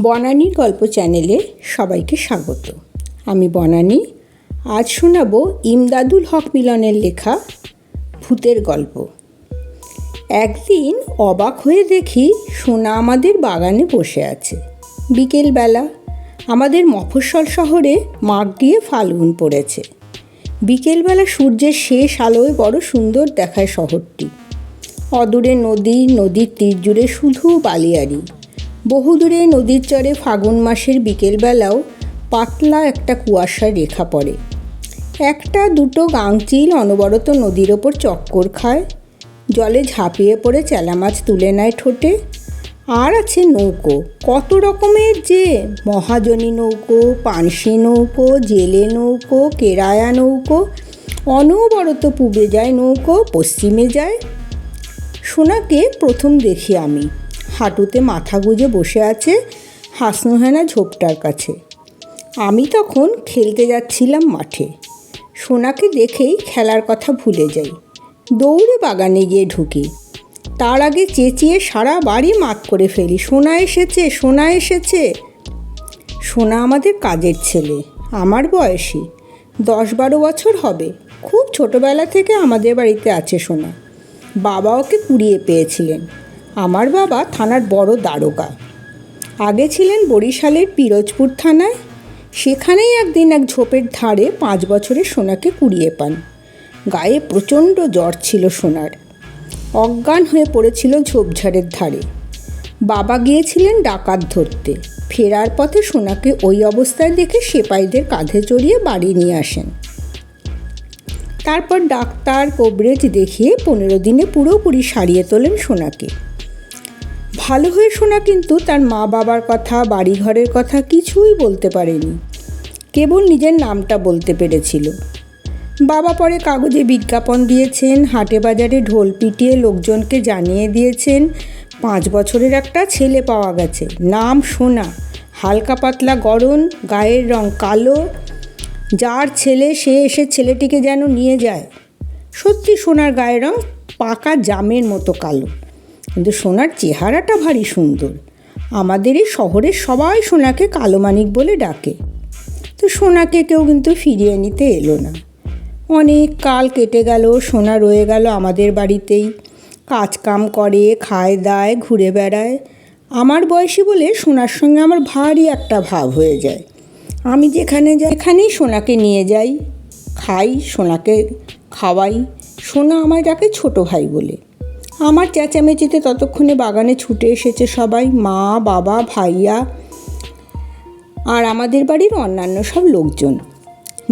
বনানীর গল্প চ্যানেলে সবাইকে স্বাগত। আমি বনানী। আজ শোনাব ইমদাদুল হক মিলনের লেখা ভূতের গল্প। একদিন অবাক হয়ে দেখি সোনা আমাদের বাগানে বসে আছে। বিকেলবেলা। আমাদের মফস্বল শহরে মাঘ দিয়ে ফাল্গুন পড়েছে। বিকেলবেলা সূর্যের শেষ আলোয় বড় সুন্দর দেখায় শহরটি। অদূরে নদী, নদীর তীর জুড়ে শুধু বালিয়াড়ি। বহুদূরে নদীর চরে ফাগুন মাসের বিকেলবেলাও পাতলা একটা কুয়াশার রেখা পড়ে। একটা দুটো গাংচিল অনবরত নদীর ওপর চক্কর খায়, জলে ঝাঁপিয়ে পড়ে চেলা মাছ তুলে নেয় ঠোঁটে। আর আছে নৌকো, কত রকমের যে! মহাজনী নৌকো, পানসি নৌকো, জেলে নৌকো, কেরায়া নৌকো। অনবরত পূবে যায় নৌকো, পশ্চিমে যায়। সোনাকে প্রথম দেখি আমি। হাঁটুতে মাথা গুঁজে বসে আছে হাসনুহেনা ঝোপটার কাছে। আমি তখন খেলতে যাচ্ছিলাম মাঠে। সোনাকে দেখেই খেলার কথা ভুলে যাই। দৌড়ে বাগানে গিয়ে ঢুকি। তার আগে চেঁচিয়ে সারা বাড়ি মাত করে ফেলি, সোনা এসেছে, সোনা এসেছে। সোনা আমাদের কাজের ছেলে, আমার বয়সী, 10-12 বছর হবে। খুব ছোটোবেলা থেকে আমাদের বাড়িতে আছে সোনা। বাবা ওকে কুড়িয়ে পেয়েছিলেন। আমার বাবা থানার বড় দারোগা। আগে ছিলেন বরিশালের পিরোজপুর থানায়। সেখানেই একদিন এক ঝোপের ধারে 5 বছরের সোনাকে কুড়িয়ে পান। গায়ে প্রচণ্ড জ্বর ছিল সোনার। অজ্ঞান হয়ে পড়েছিল ঝোপঝাড়ের ধারে। বাবা গিয়েছিলেন ডাকাত ধরতে। ফেরার পথে সোনাকে ওই অবস্থায় দেখে সেপাইদের কাঁধে চড়িয়ে বাড়ি নিয়ে আসেন। তারপর ডাক্তার কবরেজ দেখিয়ে 15 দিনে পুরোপুরি সারিয়ে তোলেন সোনাকে। ভালো হয়ে সোনা কিন্তু তার মা বাবার কথা, বাড়িঘরের কথা কিছুই বলতে পারেনি। কেবল নিজের নামটা বলতে পেরেছিল। বাবা পরে কাগজে বিজ্ঞাপন দিয়েছেন, হাটে বাজারে ঢোল পিটিয়ে লোকজনকে জানিয়ে দিয়েছেন 5 বছরের একটা ছেলে পাওয়া গেছে, নাম সোনা, হালকা পাতলা গড়ন, গায়ের রং কালো, যার ছেলে সে এসে ছেলেটিকে যেন নিয়ে যায়। সত্যি সোনার গায়ের রং পাকা জামের মতো কালো, কিন্তু সোনার চেহারাটা ভারী সুন্দর। আমাদের এই শহরের সবাই সোনাকে কালো মানিক বলে ডাকে। তো সোনাকে কেউ কিন্তু ফিরিয়ে নিতে এলো না। অনেক কাল কেটে গেল, সোনা রয়ে গেল আমাদের বাড়িতেই। কাজকাম করে, খায় দায়, ঘুরে বেড়ায়। আমার বয়সী বলে সোনার সঙ্গে আমার ভারী একটা ভাব হয়ে যায়। আমি যেখানে যাই এখানেই সোনাকে নিয়ে যাই, খাই, সোনাকে খাওয়াই। সোনা আমায় ডাকে ছোটো ভাই বলে। আমার চেঁচামেচিতে ততক্ষণে বাগানে ছুটে এসেছে সবাই, মা, বাবা, ভাইয়া আর আমাদের বাড়ির অন্যান্য সব লোকজন।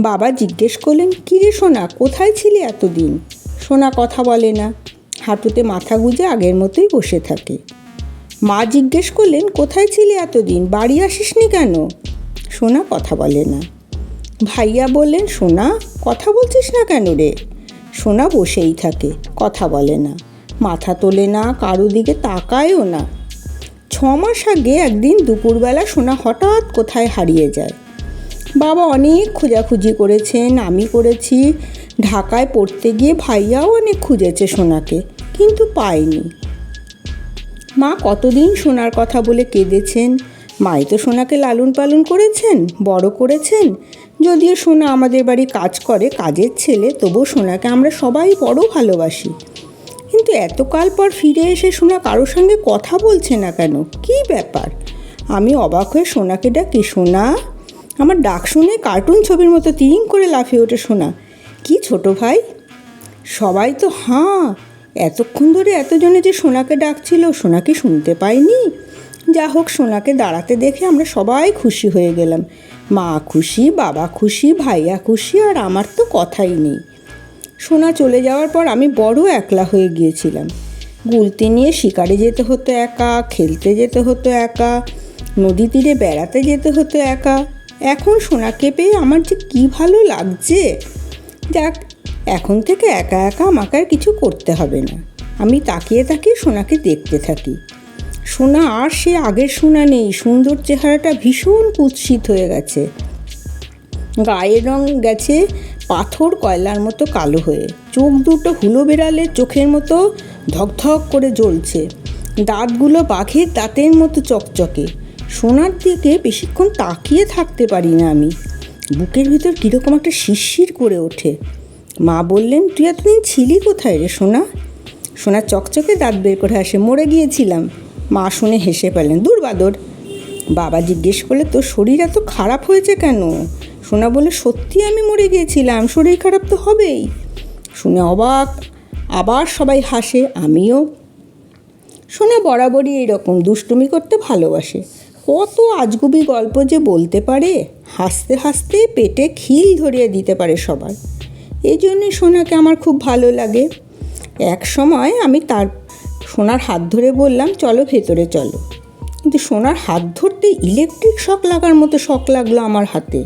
বাবা জিজ্ঞেস করলেন, কী রে সোনা, কোথায় ছিলি এতদিন? সোনা কথা বলে না, হাঁটুতে মাথা গুঁজে আগের মতোই বসে থাকে। মা জিজ্ঞেস করলেন, কোথায় ছিলি এতদিন, বাড়ি আসিসনি কেন? সোনা কথা বলে না। ভাইয়া বললেন, সোনা কথা বলছিস না কেন রে? সোনা বসেই থাকে, কথা বলে না, মাথা তোলে না, কারো দিকে তাকায়ও না। 6 মাস আগে একদিন দুপুরবেলা সোনা হঠাৎ কোথায় হারিয়ে যায়। বাবা অনেক খোঁজাখুঁজি করেছেন, আমি করেছি। ঢাকায় পড়তে গিয়ে ভাইয়াও অনেক খুঁজেছে সোনাকে, কিন্তু পায়নি। মা কতদিন সোনার কথা বলে কেঁদেছেন। মাই তো সোনাকে লালন পালন করেছেন, বড় করেছেন। যদিও সোনা আমাদের বাড়ি কাজ করে, কাজের ছেলে, তবু সোনাকে আমরা সবাই বড় ভালোবাসি। কিন্তু এতকাল পর ফিরে এসে সোনা কারোর সঙ্গে কথা বলছে না কেন? কী ব্যাপার? আমি অবাক হয়ে সোনাকে ডাকি, সোনা। আমার ডাক শুনে কার্টুন ছবির মতো তিরিং করে লাফিয়ে ওঠে সোনা। কি ছোটো ভাই? সবাই তো হাঁ। এতক্ষণ ধরে এতজনে যে সোনাকে ডাকছিল, সোনা কি শুনতে পাইনি? যা হোক, সোনাকে দাঁড়াতে দেখে আমরা সবাই খুশি হয়ে গেলাম। মা খুশি, বাবা খুশি, ভাইয়া খুশি, আর আমার তো কথাই নেই। সোনা চলে যাওয়ার পর আমি বড় একলা হয়ে গিয়েছিলাম। গুলতি নিয়ে শিকারে যেতে হতো একা, খেলতে যেতে হতো একা, নদী তীরে বেড়াতে যেতে হতো একা। এখন সোনাকে পেয়ে আমার যে কী ভালো লাগছে। যাক, এখন থেকে একা একা আমাকে আর কিছু করতে হবে না। আমি তাকিয়ে তাকিয়ে সোনাকে দেখতে থাকি। সোনা আর সে আগের সোনা নেই। সুন্দর চেহারাটা ভীষণ কুৎসিত হয়ে গেছে। গায়ের রং গেছে পাথর কয়লার মতো কালো হয়ে। চোখ দুটো হুলো বেড়ালের চোখের মতো ধকধক করে জ্বলছে। দাঁতগুলো বাঘের দাঁতের মতো চকচকে। সোনার দিকে বেশিক্ষণ তাকিয়ে থাকতে পারি না আমি। বুকের ভিতর কীরকম একটা শিরশির করে ওঠে। মা বললেন, তুই এতদিন ছিলি কোথায় রে সোনা? সোনা চকচকে দাঁত বের করে হাসে, মরে গিয়েছিলাম। মা শুনে হেসে পেলেন, দূর বাদর। বাবা জিজ্ঞেস করলে, তোর শরীর এত খারাপ হয়েছে কেন? সোনা বলে, সত্যি আমি মরে গিয়েছিলাম, শরীর খারাপ তো হবেই। শুনে অবাক, আবার সবাই হাসে, আমিও। সোনা বরাবরই এরকম দুষ্টুমি করতে ভালোবাসে। কত আজগুবি গল্প যে বলতে পারে, হাসতে হাসতে পেটে খিল ধরিয়ে দিতে পারে সবার। এই জন্যে সোনাকে আমার খুব ভালো লাগে। এক সময় আমি সোনার হাত ধরে বললাম, চলো ভেতরে চলো। কিন্তু সোনার হাত ধরতে ইলেকট্রিক শক লাগার মতো শক লাগলো আমার হাতে।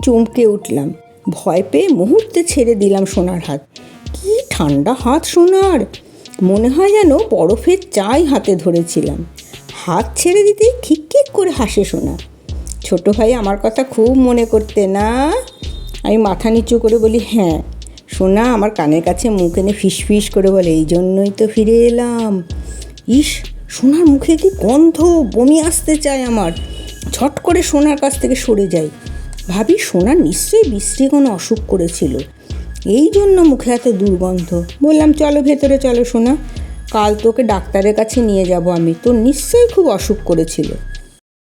চমকে উঠলাম, ভয় পেয়ে মুহূর্তে ছেড়ে দিলাম সোনার হাত। কি ঠান্ডা হাত সোনার, মনে হয় যেন বরফের চাই হাতে ধরেছিলাম। হাত ছেড়ে দিতেই খিকখিক করে হাসে সোনা। ছোট ভাই আমার কথা খুব মনে করতে না? আমি মাথা নিচু করে বলি, হ্যাঁ। সোনা আমার কানের কাছে মুখ এনে ফিস ফিস করে বলে, এই জন্যই তো ফিরে এলাম। ইস, সোনার মুখে কি গন্ধ, বমি আসতে চায় আমার। ঝট করে সোনার কাছ থেকে সরে যাই। ভাবি, সোনার নিশ্চয়ই বিশ্রী কোনো অসুখ করেছিল, এই জন্য মুখে এত দুর্গন্ধ। বললাম, চলো ভেতরে চলো সোনা, কাল তোকে ডাক্তারের কাছে নিয়ে যাব আমি, তোর নিশ্চয়ই খুব অসুখ করেছিল।